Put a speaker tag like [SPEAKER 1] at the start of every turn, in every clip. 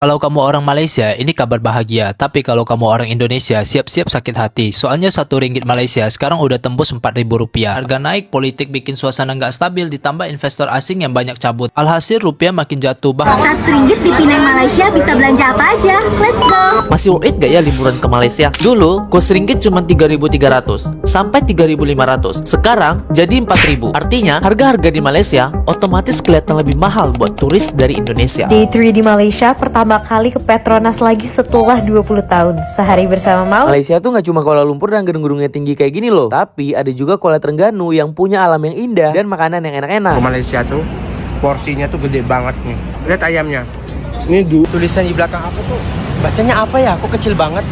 [SPEAKER 1] Kalau kamu orang Malaysia, ini kabar bahagia. Tapi kalau kamu orang Indonesia, siap-siap sakit hati. Soalnya RM1 Malaysia sekarang udah tembus RM4.000. Harga naik, politik bikin suasana nggak stabil, ditambah investor asing yang banyak cabut. Alhasil rupiah makin jatuh.
[SPEAKER 2] RM100 di Penang Malaysia bisa belanja apa aja. Let's go!
[SPEAKER 3] Masih worth it gak ya liburan ke Malaysia? Dulu, kos ringgit cuma 3.300 sampai 3.500. Sekarang jadi 4.000. Artinya, harga-harga di Malaysia otomatis kelihatan lebih mahal buat turis dari Indonesia.
[SPEAKER 4] Day 3 di Malaysia pertama kali ke Petronas lagi setelah 20 tahun. Sehari bersama Mau.
[SPEAKER 5] Malaysia tuh nggak cuma Kuala Lumpur dan gedung-gedungnya tinggi kayak gini loh, tapi ada juga Kuala Terengganu yang punya alam yang indah dan makanan yang enak-enak.
[SPEAKER 6] Ke Malaysia tuh porsinya tuh gede banget nih. Lihat ayamnya. Ini tulisan di belakang aku tuh bacanya apa ya? Kok kecil banget?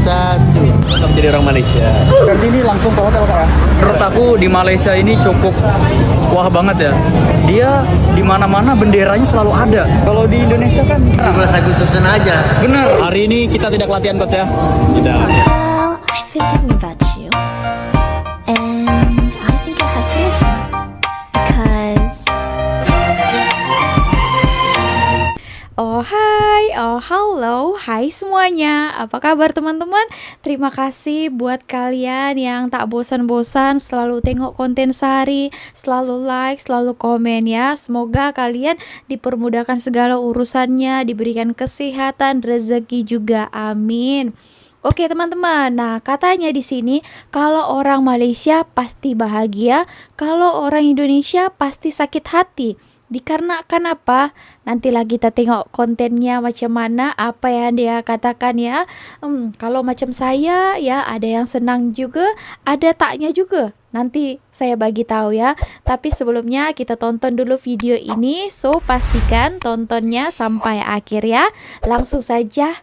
[SPEAKER 6] Satu.
[SPEAKER 5] Kamu jadi orang Malaysia.
[SPEAKER 6] Nanti ini langsung ke hotel Kak ya?
[SPEAKER 7] Menurut aku di Malaysia ini cukup wah banget ya. Dia di mana-mana benderanya selalu ada. Kalau di Indonesia kan
[SPEAKER 5] 17 Agustusan aja.
[SPEAKER 7] benar. Hari ini kita tidak latihan coach ya. Tidak.
[SPEAKER 2] Well, I've been thinking about you. And I think I have to listen. Because...
[SPEAKER 8] Halo, hai semuanya. Apa kabar teman-teman? Terima kasih buat kalian yang tak bosan-bosan selalu tengok konten Sari, selalu like, selalu komen ya. Semoga kalian dipermudahkan segala urusannya, diberikan kesehatan, rezeki juga. Amin. Oke teman-teman, nah katanya di sini kalau orang Malaysia pasti bahagia, kalau orang Indonesia pasti sakit hati. Dikarenakan apa? Nanti lagi kita tengok kontennya macam mana, apa yang dia katakan ya. Kalau macam saya ya ada yang senang juga, ada taknya juga. Nanti saya bagi tahu ya. Tapi sebelumnya kita tonton dulu video ini. So pastikan tontonnya sampai akhir ya. Langsung saja.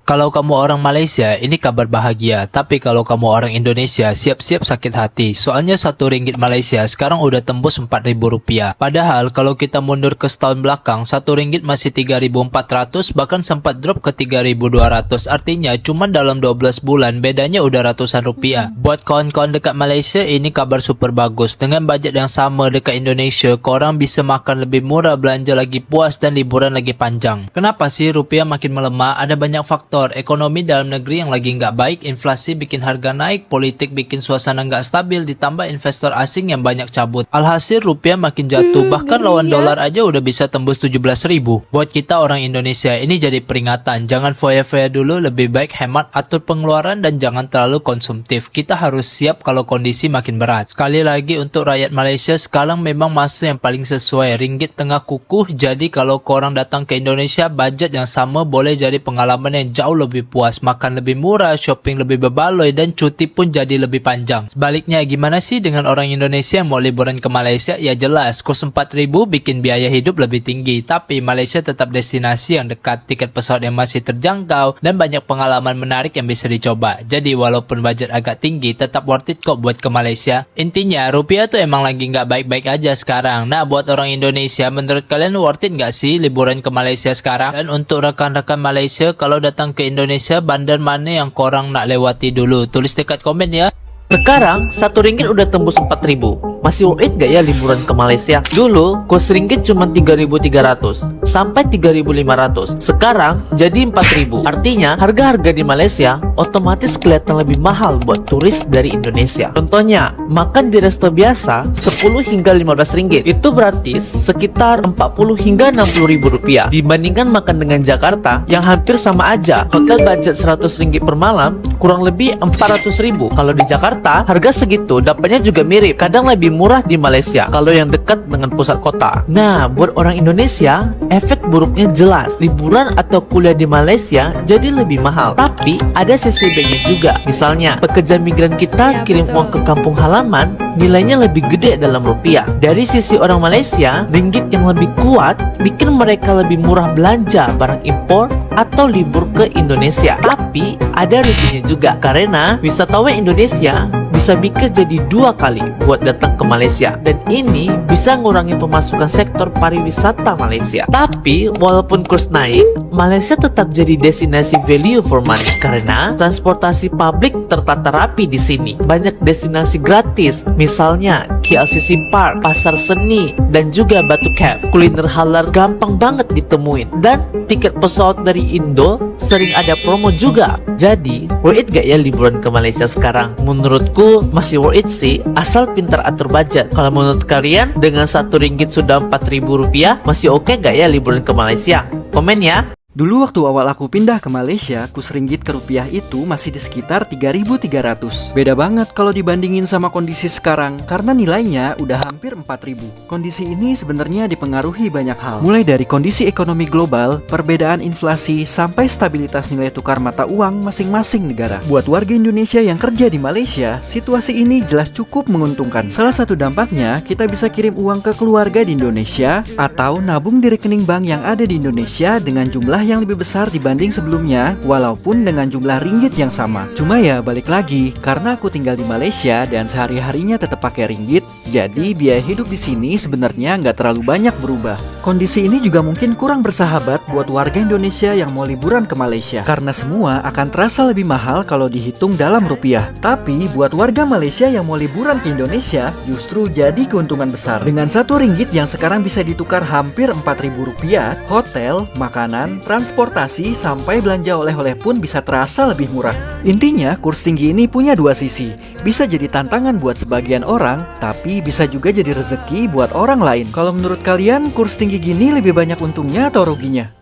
[SPEAKER 1] Kalau kamu orang Malaysia, ini kabar bahagia. Tapi kalau kamu orang Indonesia, siap-siap sakit hati. Soalnya RM1 Malaysia sekarang udah tembus RM4.000. Padahal kalau kita mundur ke setahun belakang, RM1 masih 3.400, bahkan sempat drop ke 3.200. Artinya cuma dalam 12 bulan bedanya udah ratusan rupiah. Buat kawan-kawan dekat Malaysia, ini kabar super bagus. Dengan budget yang sama dekat Indonesia, korang bisa makan lebih murah, belanja lagi puas, dan liburan lagi panjang. Kenapa sih rupiah makin melemah? Ada banyak faktor. Ekonomi dalam negeri yang lagi nggak baik, inflasi bikin harga naik, politik bikin suasana nggak stabil, ditambah investor asing yang banyak cabut. Alhasil rupiah makin jatuh, bahkan lawan dolar aja udah bisa tembus 17.000. Buat kita orang Indonesia, ini jadi peringatan. Jangan foya-foya dulu, lebih baik hemat, atur pengeluaran, dan jangan terlalu konsumtif. Kita harus siap kalau kondisi makin berat. Sekali lagi untuk rakyat Malaysia, sekarang memang masa yang paling sesuai. Ringgit tengah kukuh, jadi kalau korang datang ke Indonesia, budget yang sama boleh jadi pengalaman yang jauh lebih puas, makan lebih murah, shopping lebih berbaloi, dan cuti pun jadi lebih panjang. Sebaliknya, gimana sih dengan orang Indonesia yang mau liburan ke Malaysia? Ya jelas, kos 4.000 bikin biaya hidup lebih tinggi, tapi Malaysia tetap destinasi yang dekat, tiket pesawat yang masih terjangkau, dan banyak pengalaman menarik yang bisa dicoba. Jadi walaupun budget agak tinggi, tetap worth it kok buat ke Malaysia. Intinya, rupiah tuh emang lagi nggak baik-baik aja sekarang. Nah, buat orang Indonesia, menurut kalian worth it nggak sih liburan ke Malaysia sekarang? Dan untuk rekan-rekan Malaysia, kalau datang ke Indonesia, bandar mana yang korang nak lewati dulu? Tulis dekat komen ya.
[SPEAKER 3] Sekarang, RM1 udah tembus 4.000. Masih worth it gak ya liburan ke Malaysia? Dulu, kos ringgit cuma 3.300 sampai 3.500. Sekarang, jadi 4.000. Artinya, harga-harga di Malaysia otomatis kelihatan lebih mahal buat turis dari Indonesia. Contohnya, makan di resto biasa 10 hingga 15 ringgit. Itu berarti sekitar 40 hingga 60 ribu rupiah. Dibandingkan makan dengan Jakarta yang hampir sama aja. Hotel budget 100 ringgit per malam kurang lebih 400 ribu. Kalau di Jakarta, harga segitu dapatnya juga mirip. Kadang lebih murah di Malaysia kalau yang dekat dengan pusat kota. Nah, buat orang Indonesia, efek buruknya jelas. Liburan atau kuliah di Malaysia jadi lebih mahal. Tapi ada sisi baiknya juga. Misalnya, pekerja migran kita kirim uang ke kampung halaman, nilainya lebih gede dalam rupiah. Dari sisi orang Malaysia, ringgit yang lebih kuat bikin mereka lebih murah belanja barang impor atau libur ke Indonesia. Tapi ada ruginya juga, karena wisatawan Indonesia bisa mikir jadi 2 kali buat datang ke Malaysia. Dan ini bisa ngurangi pemasukan sektor pariwisata Malaysia. Tapi walaupun kurs naik, Malaysia tetap jadi destinasi value for money karena transportasi publik tertata rapi di sini. Banyak destinasi gratis, misalnya KLCC Park, Pasar Seni, dan juga Batu Cave. Kuliner halal gampang banget ditemuin. Dan tiket pesawat dari Indo sering ada promo juga. Jadi, worth it gak ya liburan ke Malaysia sekarang? Menurutku masih worth it sih, asal pintar atur budget. Kalau menurut kalian, dengan RM1 sudah Rp4.000, masih oke gak ya liburan ke Malaysia? Komen ya!
[SPEAKER 9] Dulu waktu awal aku pindah ke Malaysia, kurs ringgit ke rupiah itu masih di sekitar 3.300. Beda banget kalau dibandingin sama kondisi sekarang, karena nilainya udah hampir 4.000. Kondisi ini sebenarnya dipengaruhi banyak hal. Mulai dari kondisi ekonomi global, perbedaan inflasi, sampai stabilitas nilai tukar mata uang masing-masing negara. Buat warga Indonesia yang kerja di Malaysia, situasi ini jelas cukup menguntungkan. Salah satu dampaknya, kita bisa kirim uang ke keluarga di Indonesia, atau nabung di rekening bank yang ada di Indonesia dengan jumlah yang lebih besar dibanding sebelumnya, walaupun dengan jumlah ringgit yang sama. Cuma ya balik lagi, karena aku tinggal di Malaysia dan sehari-harinya tetap pakai ringgit, jadi biaya hidup di sini sebenarnya nggak terlalu banyak berubah. Kondisi ini juga mungkin kurang bersahabat buat warga Indonesia yang mau liburan ke Malaysia, karena semua akan terasa lebih mahal kalau dihitung dalam rupiah. Tapi buat warga Malaysia yang mau liburan ke Indonesia, justru jadi keuntungan besar. Dengan RM1 yang sekarang bisa ditukar hampir Rp4.000, hotel, makanan, transportasi, sampai belanja oleh-oleh pun bisa terasa lebih murah. Intinya, kurs tinggi ini punya 2 sisi. Bisa jadi tantangan buat sebagian orang, tapi bisa juga jadi rezeki buat orang lain. Kalau menurut kalian, kurs tinggi gini lebih banyak untungnya atau ruginya?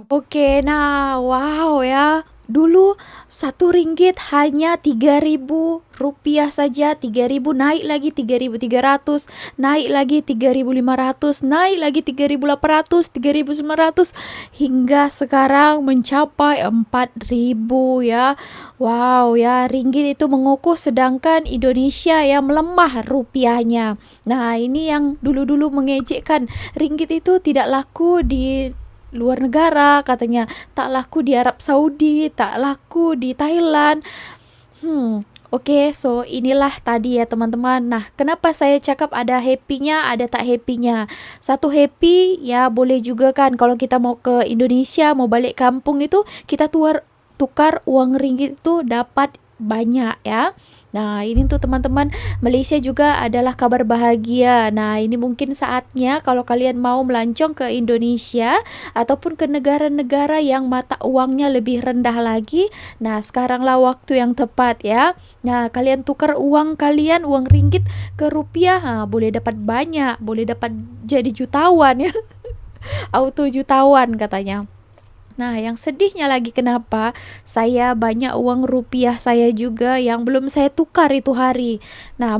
[SPEAKER 8] Oke, nah wow ya. Dulu RM1 hanya Rp3.000 saja, 3.000 naik lagi 3.300, naik lagi 3.500, naik lagi 3.800, 3.900 hingga sekarang mencapai 4.000 ya. Wow ya, ringgit itu mengukuh sedangkan Indonesia ya melemah rupiahnya. Nah, ini yang dulu-dulu mengejekkan ringgit itu tidak laku di luar negara, katanya tak laku di Arab Saudi, tak laku di Thailand. Oke, so inilah tadi ya teman-teman. Nah, kenapa saya cakap ada happy-nya, ada tak happy-nya. Satu happy, ya boleh juga kan kalau kita mau ke Indonesia, mau balik kampung itu, kita tukar uang ringgit itu dapat banyak ya. Nah, ini tuh teman-teman, Malaysia juga adalah kabar bahagia. Nah, ini mungkin saatnya kalau kalian mau melancong ke Indonesia ataupun ke negara-negara yang mata uangnya lebih rendah lagi. Nah, sekaranglah waktu yang tepat ya. Nah, kalian tukar uang kalian, uang ringgit ke rupiah, boleh dapat banyak, boleh dapat jadi jutawan ya. Auto jutawan katanya. Nah, yang sedihnya lagi kenapa saya banyak uang rupiah saya juga yang belum saya tukar itu hari. Nah,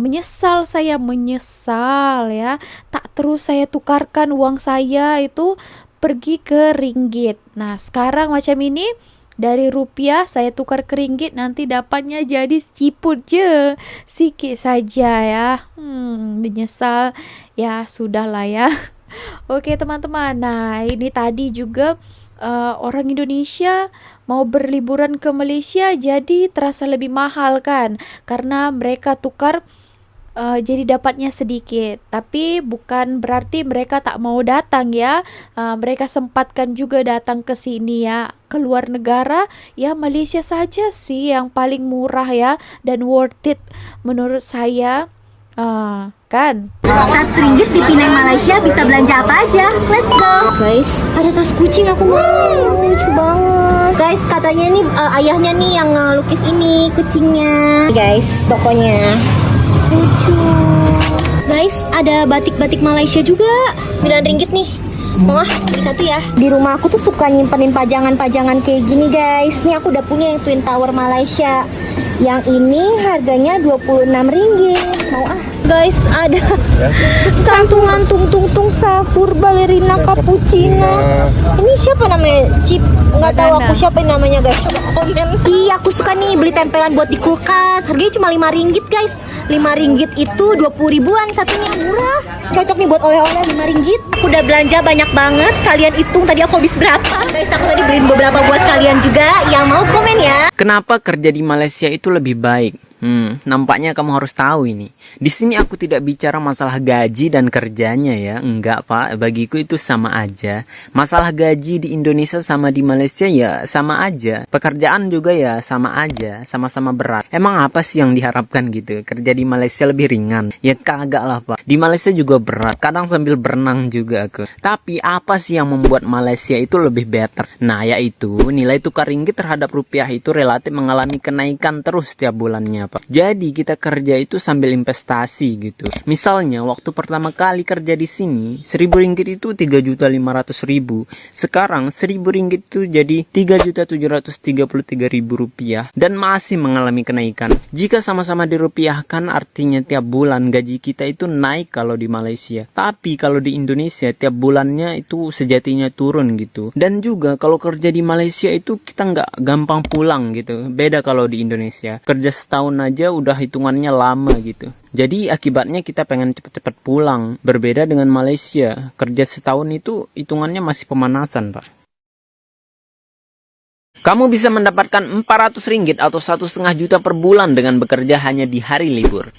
[SPEAKER 8] saya menyesal ya. Tak terus saya tukarkan uang saya itu pergi ke ringgit. Nah, sekarang macam ini, dari rupiah saya tukar ke ringgit, nanti dapatnya jadi ciput je, sikit saja ya. Menyesal ya, sudahlah ya. Oke teman-teman, nah ini tadi juga orang Indonesia mau berliburan ke Malaysia jadi terasa lebih mahal kan, karena mereka tukar jadi dapatnya sedikit. Tapi bukan berarti mereka tak mau datang ya. Mereka sempatkan juga datang ke sini ya, ke luar negara. Ya, Malaysia saja sih yang paling murah ya, dan worth it menurut saya. Kan
[SPEAKER 10] RM100 di Penang Malaysia bisa belanja apa aja. Let's go. Guys, ada tas kucing aku mau. Lucu banget. Guys, katanya nih ayahnya nih yang lukis ini kucingnya. Guys, tokonya lucu. Guys, ada batik-batik Malaysia juga. RM9 nih. Mau beli satu ya. Di rumah aku tuh suka nyimpenin pajangan-pajangan kayak gini guys. Nih aku udah punya yang Twin Tower Malaysia. Yang ini harganya RM26. Mau guys, ada santungan tung sahur balerina cappuccino. Ini siapa namanya? Chip. Nggak tahu aku siapa namanya guys. Coba komen. Ih, aku suka nih beli tempelan buat di kulkas. Harganya cuma RM5 guys. RM5 itu 20 ribuan satunya, murah. Cocok nih buat oleh-oleh RM5. Udah belanja banyak banget. Kalian hitung tadi aku habis berapa. Guys, aku tadi beliin beberapa buat kalian juga. Yang mau komen ya.
[SPEAKER 11] Kenapa kerja di Malaysia itu lebih baik. Nampaknya kamu harus tahu ini. Di sini aku tidak bicara masalah gaji dan kerjanya ya. Enggak, Pak. Bagiku itu sama aja. Masalah gaji di Indonesia sama di Malaysia ya sama aja. Pekerjaan juga ya sama aja. Sama-sama berat. Emang apa sih yang diharapkan gitu? Kerja di Malaysia lebih ringan? Ya kagak lah, Pak. Di Malaysia juga berat. Kadang sambil berenang juga aku. Tapi apa sih yang membuat Malaysia itu lebih better? Nah, yaitu nilai tukar ringgit terhadap rupiah itu relatif mengalami kenaikan terus setiap bulannya, Pak. Jadi kita kerja itu sambil investasi gitu. Misalnya waktu pertama kali kerja di sini 1.000 ringgit itu 3.500.000. Sekarang 1.000 ringgit itu jadi 3.733.000 rupiah dan masih mengalami kenaikan. Jika sama-sama dirupiahkan artinya tiap bulan gaji kita itu naik kalau di Malaysia. Tapi kalau di Indonesia tiap bulannya itu sejatinya turun gitu. Dan juga kalau kerja di Malaysia itu kita nggak gampang pulang gitu. Beda kalau di Indonesia. Kerja setahun aja udah hitungannya lama gitu. Jadi akibatnya kita pengen cepet-cepet pulang. Berbeda dengan Malaysia, kerja setahun itu hitungannya masih pemanasan, Pak. Kamu bisa mendapatkan 400 ringgit atau 1,5 juta per bulan dengan bekerja hanya di hari libur.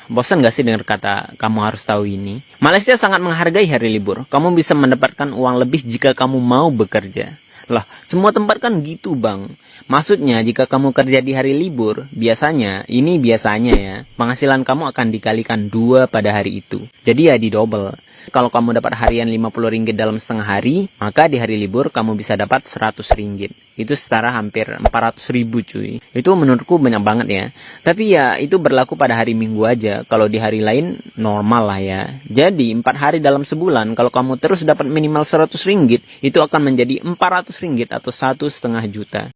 [SPEAKER 11] Bosan gak sih dengar kata kamu harus tahu ini? Malaysia sangat menghargai hari libur. Kamu bisa mendapatkan uang lebih jika kamu mau bekerja. Lah, semua tempat kan gitu, Bang. Maksudnya jika kamu kerja di hari libur, biasanya ya, penghasilan kamu akan dikalikan 2 pada hari itu. Jadi ya di double. Kalau kamu dapat harian 50 ringgit dalam setengah hari, maka di hari libur kamu bisa dapat 100 ringgit. Itu setara hampir 400.000 cuy. Itu menurutku banyak banget ya. Tapi ya itu berlaku pada hari Minggu aja. Kalau di hari lain normal lah ya. Jadi 4 hari dalam sebulan kalau kamu terus dapat minimal 100 ringgit, itu akan menjadi 400 ringgit atau 1,5 juta.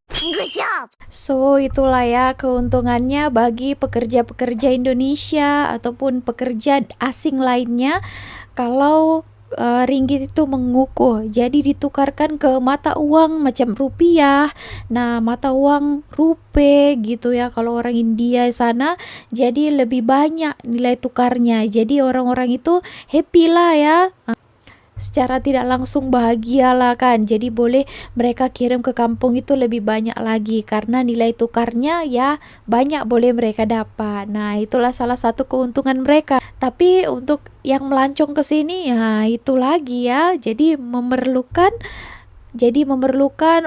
[SPEAKER 8] So itulah ya keuntungannya bagi pekerja-pekerja Indonesia ataupun pekerja asing lainnya kalau ringgit itu mengukuh, jadi ditukarkan ke mata uang macam rupiah. Nah, mata uang rupiah gitu ya. Kalau orang India sana, jadi lebih banyak nilai tukarnya. Jadi orang-orang itu happy lah ya. Secara tidak langsung bahagia lah kan. Jadi boleh mereka kirim ke kampung itu lebih banyak lagi karena nilai tukarnya ya banyak boleh mereka dapat. Nah, itulah salah satu keuntungan mereka. Tapi untuk yang melancong ke sini ya itu lagi ya. Jadi memerlukan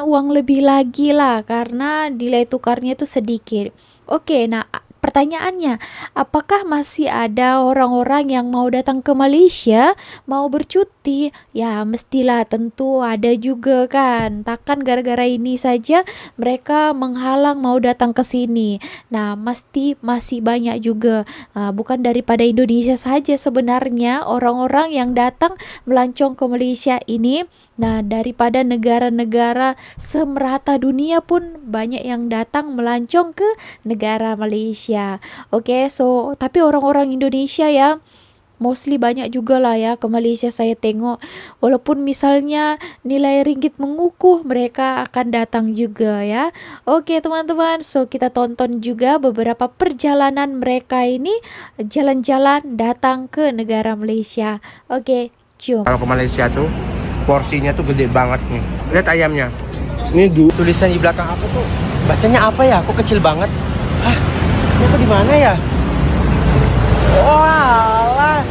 [SPEAKER 8] uang lebih lagi lah karena nilai tukarnya itu sedikit. Oke, nah pertanyaannya, apakah masih ada orang-orang yang mau datang ke Malaysia, mau bercuti? Ya, mestilah tentu ada juga kan. Takkan gara-gara ini saja mereka menghalang mau datang ke sini. Nah, mesti masih banyak juga. Bukan daripada Indonesia saja sebenarnya orang-orang yang datang melancong ke Malaysia ini. Nah, daripada negara-negara semerata dunia pun banyak yang datang melancong ke negara Malaysia. Oke, so tapi orang-orang Indonesia ya mostly banyak juga lah ya ke Malaysia saya tengok. Walaupun misalnya nilai ringgit mengukuh, mereka akan datang juga ya. Oke teman-teman, so kita tonton juga beberapa perjalanan mereka ini jalan-jalan datang ke negara Malaysia. Oke, cium.
[SPEAKER 6] Kalau ke Malaysia tuh porsinya tuh gede banget nih. Lihat ayamnya. Ini tulisan di belakang aku tuh bacanya apa ya? Kok kecil banget? Ini tuh di mana ya? Walah,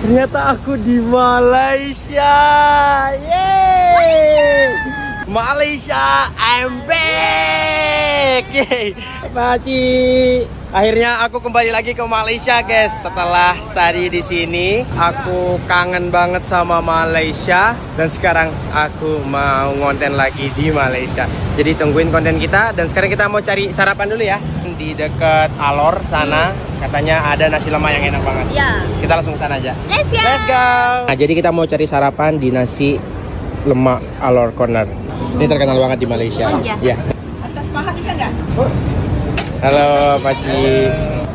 [SPEAKER 6] ternyata aku di Malaysia. Yeay! Malaysia, I'm back. Yeay. Paci. Akhirnya aku kembali lagi ke Malaysia, guys. Setelah study di sini, aku kangen banget sama Malaysia dan sekarang aku mau ngonten lagi di Malaysia. Jadi tungguin konten kita dan sekarang kita mau cari sarapan dulu ya. Di dekat Alor sana katanya ada nasi lemak yang enak banget. Ya. Kita langsung ke sana aja. Let's go. Nah, jadi kita mau cari sarapan di nasi lemak Alor Corner. Ini terkenal banget di Malaysia. Oh iya. Ya. Atas paha bisa nggak? Halo Paci.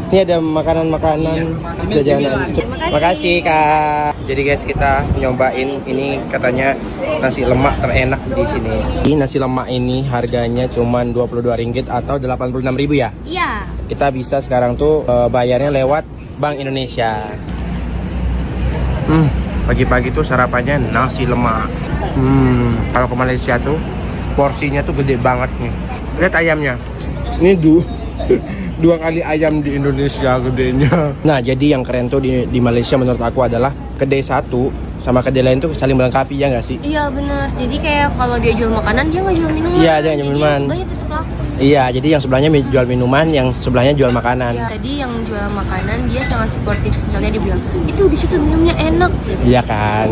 [SPEAKER 6] Ini ada makanan-makanan jajanan. Makasih Kak. Jadi guys, kita nyobain ini katanya nasi lemak terenak di sini. Ini nasi lemak ini harganya cuma 22 ringgit atau 86.000 ya? Iya. Kita bisa sekarang tuh bayarnya lewat Bank Indonesia. Pagi-pagi tuh sarapannya nasi lemak. Kalau ke Malaysia tuh porsinya tuh gede banget nih. Lihat ayamnya. Ini 2 kali ayam di Indonesia gedenya. Nah, jadi yang keren tuh di Malaysia menurut aku adalah kedai satu sama kedai lain tuh saling melengkapi, ya nggak sih?
[SPEAKER 10] Iya benar. Jadi kayak kalau dia jual makanan dia nggak jual minuman.
[SPEAKER 6] Iya, dia jual minuman.
[SPEAKER 10] Sebelahnya tutup laku.
[SPEAKER 6] Iya, jadi yang sebelahnya jual minuman, yang sebelahnya jual makanan.
[SPEAKER 10] Ya, tadi yang jual makanan dia sangat suportif. Misalnya dia bilang, itu di situ minumnya enak. Gitu.
[SPEAKER 6] Iya kan?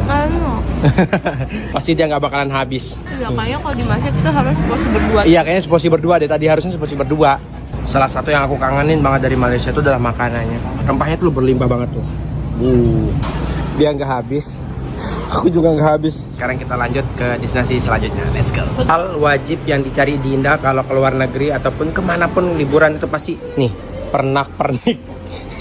[SPEAKER 10] Enak.
[SPEAKER 6] Pasti dia nggak bakalan habis.
[SPEAKER 10] Iya, kayaknya kalau dimasak kita harus seporsi berdua.
[SPEAKER 6] Iya, kayaknya seporsi berdua deh. Tadi harusnya seporsi berdua. Salah satu yang aku kangenin banget dari Malaysia itu adalah makanannya. Rempahnya tuh berlimpah banget tuh. Dia nggak habis. Aku juga nggak habis. Sekarang kita lanjut ke destinasi selanjutnya. Let's go. Hal wajib yang dicari di Indah kalau ke luar negeri ataupun kemanapun liburan itu pasti nih, pernak-pernik.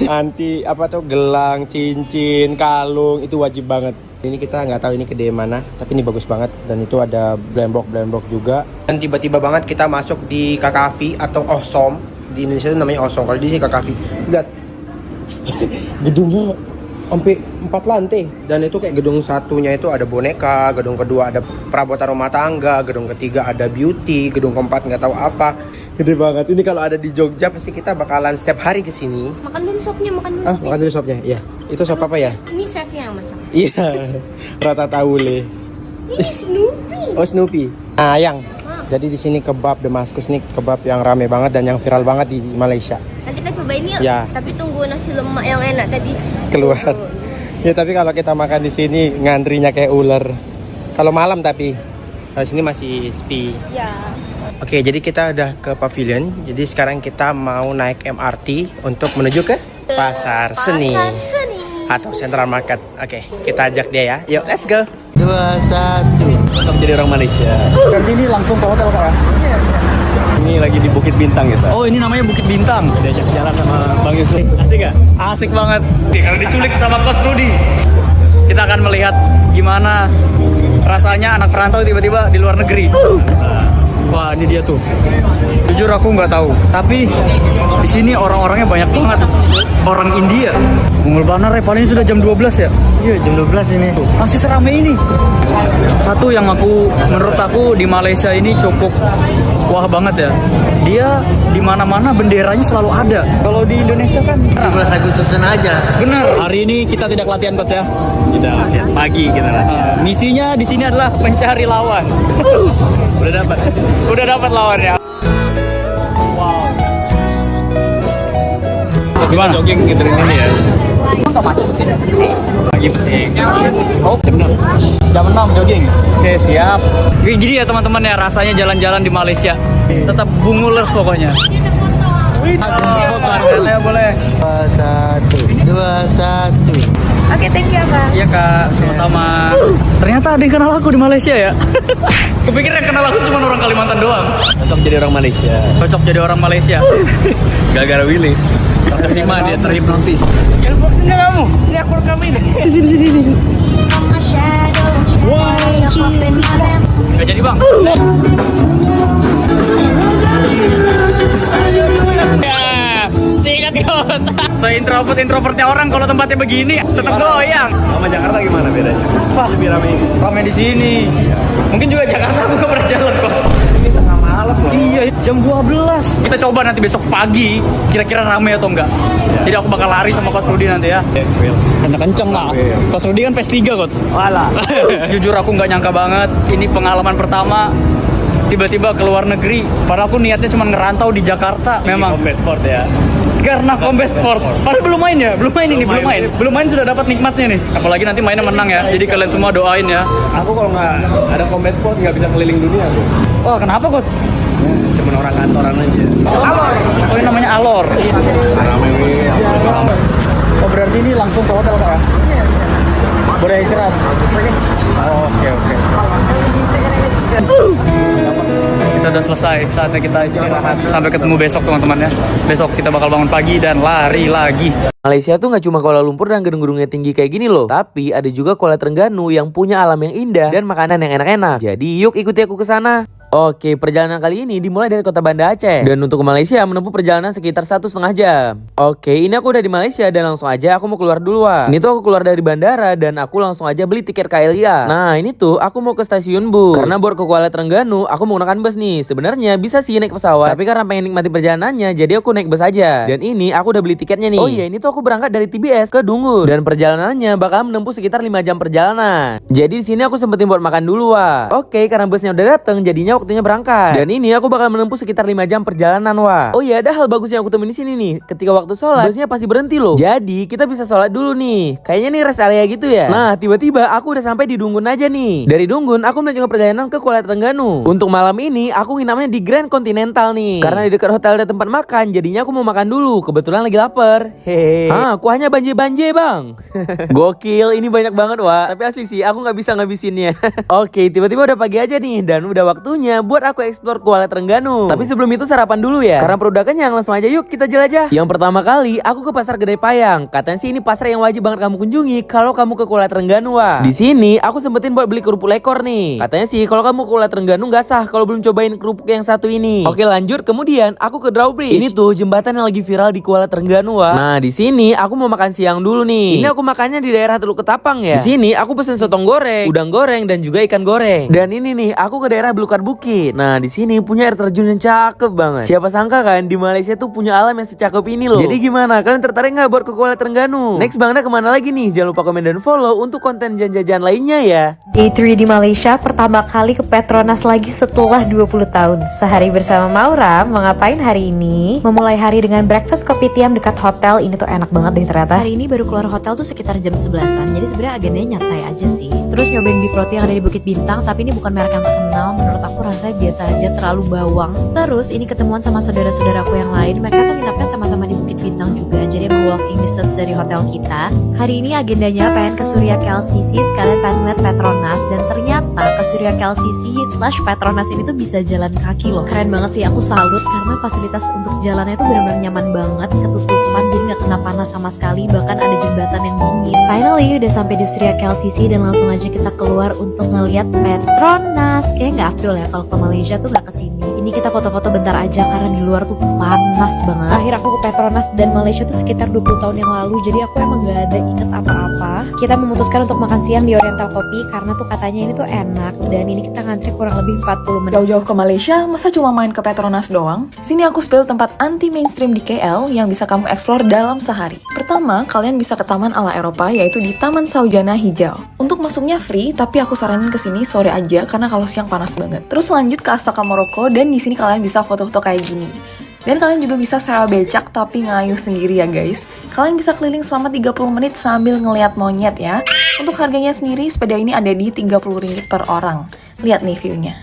[SPEAKER 6] Nanti apa tuh, gelang, cincin, kalung, itu wajib banget. Ini kita nggak tahu ini kedai mana, tapi ini bagus banget. Dan itu ada blembok juga. Dan tiba-tiba banget kita masuk di Kakafi atau Osom. Di Indonesia itu namanya Osom, kalau di sini Kakafi. Lihat gedungnya sampai 4 lantai. Dan itu kayak gedung satunya itu ada boneka, gedung kedua ada perabotan rumah tangga, gedung ketiga ada beauty, gedung keempat nggak tahu apa. Gede banget. Ini kalau ada di Jogja pasti kita bakalan setiap hari ke sini.
[SPEAKER 10] Makan dulu sopnya, makan dulu.
[SPEAKER 6] Makan dulu sopnya. Iya. Itu sop apa ya?
[SPEAKER 10] Ini chefnya yang masak.
[SPEAKER 6] Iya. Ratatouille.
[SPEAKER 10] Ini Snoopy.
[SPEAKER 6] Oh, Snoopy. Nah, yang. Jadi di sini kebab Damaskus nih, kebab yang rame banget dan yang viral banget di Malaysia.
[SPEAKER 10] Nanti kita cobain yuk.
[SPEAKER 6] Ya.
[SPEAKER 10] Tapi tunggu nasi lemak yang enak tadi
[SPEAKER 6] Keluar. Ya, tapi kalau kita makan di sini ngantrinya kayak ular. Kalau malam tapi kalau sini masih sepi.
[SPEAKER 10] Ya.
[SPEAKER 6] Oke, jadi kita udah ke pavilion. Jadi sekarang kita mau naik MRT untuk menuju ke Pasar Seni atau Central Market. Oke, kita ajak dia ya. Yuk, let's go. 2, 1. Untuk jadi orang Malaysia.
[SPEAKER 7] Dan sini langsung ke hotel kak ya?
[SPEAKER 6] Ini lagi di Bukit Bintang gitu.
[SPEAKER 7] Oh, ini namanya Bukit Bintang.
[SPEAKER 6] Diajak jalan sama Bang Yusuf. Asik gak?
[SPEAKER 7] Asik banget. Karena diculik sama Coach Rudy. Kita akan melihat gimana rasanya anak perantau tiba-tiba di luar negeri. Wah, ini dia tuh. Jujur aku nggak tahu, tapi di sini orang-orangnya banyak banget. Orang India. Bungul Banar ya, paling sudah jam 12 ya?
[SPEAKER 6] Iya, jam 12 ini.
[SPEAKER 7] Tuh, masih seramai ini. Satu yang menurut aku di Malaysia ini cukup wah banget ya. Dia di mana-mana benderanya selalu ada. Kalau di Indonesia kan
[SPEAKER 6] 17 Agustusan aja.
[SPEAKER 7] bener. Hari ini kita tidak latihan coach ya.
[SPEAKER 6] Kita latihan pagi kita latihan.
[SPEAKER 7] Misinya di sini adalah mencari lawan. Udah dapat lawannya. Wow. Gimana?
[SPEAKER 6] Jogging nginterin ini ya.
[SPEAKER 7] Emang gak macet?
[SPEAKER 6] Pagi sih.
[SPEAKER 7] Oh, jam 6 jogging. Oke, siap. Oke, gini ya teman-teman ya, rasanya jalan-jalan di Malaysia. Tetap bungulers pokoknya. Boleh, boleh.
[SPEAKER 6] 1, 2, 1.
[SPEAKER 10] Oke, thank you, Abang.
[SPEAKER 7] Iya kak, sama-sama. Ternyata ada yang kenal aku di Malaysia ya. Kepikir yang kenal aku cuma orang Kalimantan doang.
[SPEAKER 6] Cocok jadi orang Malaysia.
[SPEAKER 7] Cocok jadi orang Malaysia.
[SPEAKER 6] Gara-gara Willy. Terima dia terhipnotis.
[SPEAKER 7] Unboxingnya kamu? Ini aku rekam ini. Di sini. Gak jadi bang. Ya, singkat kos. Introvertnya orang kalau tempatnya begini tetap goyang.
[SPEAKER 6] Sama Jakarta gimana bedanya?
[SPEAKER 7] Wah,
[SPEAKER 6] Lebih rame ini.
[SPEAKER 7] Rame di sini. Mungkin juga Jakarta aku gak pernah jalan kos.
[SPEAKER 6] Ini tengah malam loh.
[SPEAKER 7] Iya, jam 12. Kita coba nanti besok pagi, kira-kira rame atau enggak. Jadi aku bakal lari sama Coach Rudy nanti ya. Kenceng-kenceng lah. Coach Rudy kan PS3 Coach. Walah. Jujur aku nggak nyangka banget. Ini pengalaman pertama tiba-tiba ke luar negeri. Padahal aku niatnya cuma ngerantau di Jakarta. Memang.
[SPEAKER 6] Combat sport ya.
[SPEAKER 7] Karena combat sport. Padahal belum main ya, belum main sudah dapat nikmatnya nih. Apalagi nanti mainnya menang ya. Jadi kalian semua doain ya.
[SPEAKER 6] Aku kalau nggak ada combat sport nggak bisa keliling dunia aku.
[SPEAKER 7] Wah, kenapa Coach?
[SPEAKER 6] Cuman orang kantoran aja.
[SPEAKER 7] Alor. Oh, ini namanya Alor.
[SPEAKER 6] Rame nih.
[SPEAKER 7] Oh, berarti ini langsung ke hotel kak ya? Boleh istirahat? Oh, oke. Kita udah selesai, saatnya kita istirahat. Sampai ketemu besok teman-teman ya. Besok kita bakal bangun pagi dan lari lagi.
[SPEAKER 5] Malaysia tuh nggak cuma Kuala Lumpur dan gedung-gedungnya tinggi kayak gini loh, tapi ada juga Kuala Terengganu yang punya alam yang indah dan makanan yang enak-enak. Jadi yuk ikuti aku ke sana. Oke, perjalanan kali ini dimulai dari kota Banda Aceh. Dan untuk ke Malaysia menempuh perjalanan sekitar 1,5 jam. Oke, ini aku udah di Malaysia dan langsung aja aku mau keluar duluan. Ini tuh aku keluar dari bandara dan aku langsung aja beli tiket KLIA. Nah, ini tuh aku mau ke stasiun bus. Karena buat ke Kuala Terengganu, aku menggunakan bus nih. Sebenarnya bisa sih naik pesawat, tapi karena pengen nikmati perjalanannya, jadi aku naik bus aja. Dan ini aku udah beli tiketnya nih. Oh iya, ini tuh aku berangkat dari TBS ke Dungun. Dan perjalanannya bakal menempuh sekitar 5 jam perjalanan. Jadi di sini aku sempetin buat makan dulu, wah. Oke, karena busnya udah dateng, jadinya waktunya berangkat. Dan ini aku bakal menempuh sekitar 5 jam perjalanan, wah. Oh iya, ada hal bagus yang aku temuin di sini nih. Ketika waktu sholat, busnya pasti berhenti loh. Jadi kita bisa sholat dulu nih. Kayaknya nih rest area gitu ya. Nah, tiba-tiba aku udah sampai di Dungun aja nih. Dari Dungun aku melanjutkan perjalanan ke Kuala Terengganu. Untuk malam ini aku nginapnya di Grand Continental nih. Karena di dekat hotel ada tempat makan, jadinya aku mau makan dulu. Kebetulan lagi lapar. Hehe. Kuahnya banjir-banjir, Bang. Gokil, ini banyak banget, wah. Tapi asli sih, aku nggak bisa ngabisinnya. Oke, tiba-tiba udah pagi aja nih dan udah waktunya buat aku explore Kuala Terengganu. Tapi sebelum itu sarapan dulu ya. Karena perut udah kenyang, langsung aja yuk kita jelajah. Yang pertama kali aku ke Pasar Gede Payang. Katanya sih ini pasar yang wajib banget kamu kunjungi kalau kamu ke Kuala Terengganu, wah. Di sini aku sempetin buat beli kerupuk lekor nih. Katanya sih kalau kamu ke Kuala Terengganu nggak sah kalau belum cobain kerupuk yang satu ini. Oke, lanjut. Kemudian aku ke Drawbridge. Ini tuh jembatan yang lagi viral di Kuala Terengganu, wah. Nah, di sini aku mau makan siang dulu nih. Ini aku makannya di daerah Teluk Ketapang ya. Di sini aku pesen sotong goreng, udang goreng dan juga ikan goreng. Dan ini nih aku ke daerah Belukar Bukit. Nah, di sini punya air terjun yang cakep banget. Siapa sangka kan di Malaysia tuh punya alam yang secakep ini loh. Jadi gimana? Kalian tertarik nggak buat ke Kuala Terengganu? Next Bang Da kemana lagi nih? Jangan lupa komen dan follow untuk konten jajan-jajan lainnya ya.
[SPEAKER 4] Day 3 di Malaysia pertama kali ke Petronas lagi setelah 20 tahun. Sehari bersama Maura, mau ngapain hari ini? Memulai hari dengan breakfast kopi tiam dekat hotel. Ini tuh enak banget deh ternyata.
[SPEAKER 12] Hari ini baru keluar hotel tuh sekitar jam 11-an. Jadi sebenarnya agendanya nyantai aja sih. Terus nyobain beef roti yang ada di Bukit Bintang, tapi ini bukan merek yang terkenal. Menurut aku rasanya biasa aja, terlalu bawang. Terus ini ketemuan sama saudara-saudaraku yang lain. Mereka tuh nginapnya sama-sama di Bukit Bintang juga. Jadi emang walking distance dari hotel kita. Hari ini agendanya pengen ke Surya KLCC, sekalian pengen lihat Petronas. Dan ternyata ke Surya KLCC/Petronas ini tuh bisa jalan kaki loh. Keren banget sih, aku salut karena fasilitas untuk jalannya tuh benar-benar nyaman banget, ketutupan jadi nggak kena panas sama sekali, bahkan ada jembatan yang dingin. Finally udah sampai di Surya KLCC dan langsung aja kita keluar untuk ngeliat Petronas. Kayaknya nggak afdol ya kalau ke Malaysia tuh nggak kesini. Ini kita foto-foto bentar aja karena di luar tuh panas banget. Akhir aku ke Petronas dan Malaysia tuh sekitar 20 tahun yang lalu, jadi aku emang nggak ada inget apa-apa. Kita memutuskan untuk makan siang di Oriental Coffee karena tuh katanya ini tuh enak, dan ini kita ngantri kurang lebih 40 menit.
[SPEAKER 13] Jauh-jauh ke Malaysia, masa cuma main ke Petronas doang? Sini aku spill tempat anti mainstream di KL yang bisa kamu explore dalam sehari. Pertama, kalian bisa ke taman ala Eropa, yaitu di Taman Saujana Hijau. Untuk masuknya free, tapi aku saranin kesini sore aja karena kalau siang panas banget. Terus lanjut ke Astaka Morocco, dan di sini kalian bisa foto-foto kayak gini. Dan kalian juga bisa sewa becak tapi ngayuh sendiri ya guys. Kalian bisa keliling selama 30 menit sambil ngeliat monyet ya. Untuk harganya sendiri, sepeda ini ada di Rp30 per orang. Lihat nih view-nya.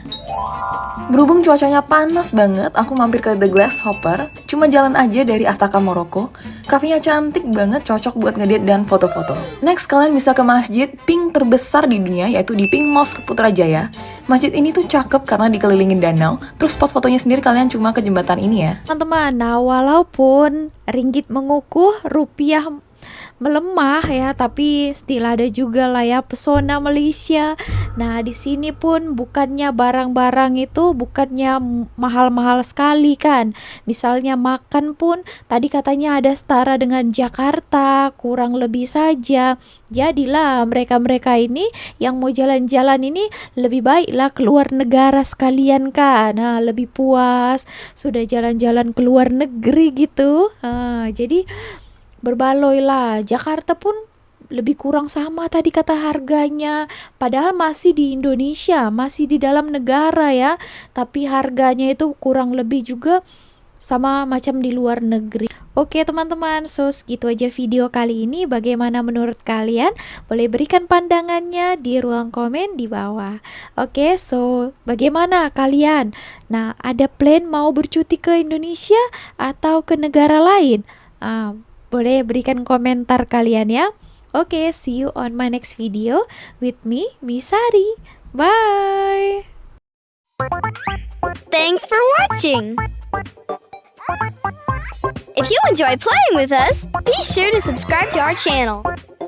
[SPEAKER 13] Berhubung cuacanya panas banget, aku mampir ke The Grasshopper. Cuma jalan aja dari Astaka Morocco. Kafenya cantik banget, cocok buat ngedate dan foto-foto. Next, kalian bisa ke masjid pink terbesar di dunia, yaitu di Pink Mosque Putrajaya. Masjid ini tuh cakep karena dikelilingin danau. Terus spot fotonya sendiri kalian cuma ke jembatan ini ya.
[SPEAKER 8] Teman-teman, nah walaupun ringgit mengukuh, rupiah melemah ya, tapi still ada juga lah ya pesona Malaysia. Nah, di sini pun bukannya barang-barang itu bukannya mahal-mahal sekali kan. Misalnya makan pun tadi katanya ada setara dengan Jakarta, kurang lebih saja. Jadilah mereka-mereka ini yang mau jalan-jalan ini lebih baiklah keluar negara sekalian kan. Nah, lebih puas sudah jalan-jalan ke luar negeri gitu. Jadi berbaloi lah. Jakarta pun lebih kurang sama tadi kata harganya, padahal masih di Indonesia, masih di dalam negara ya, tapi harganya itu kurang lebih juga sama macam di luar negeri. Oke teman-teman, so segitu aja video kali ini. Bagaimana menurut kalian? Boleh berikan pandangannya di ruang komen di bawah. Oke, so bagaimana kalian? Nah, ada plan mau bercuti ke Indonesia atau ke negara lain? Boleh berikan komentar kalian ya. Oke, see you on my next video with me, Misari. Bye.
[SPEAKER 14] Thanks for watching. If you enjoy playing with us, be sure to subscribe to our channel.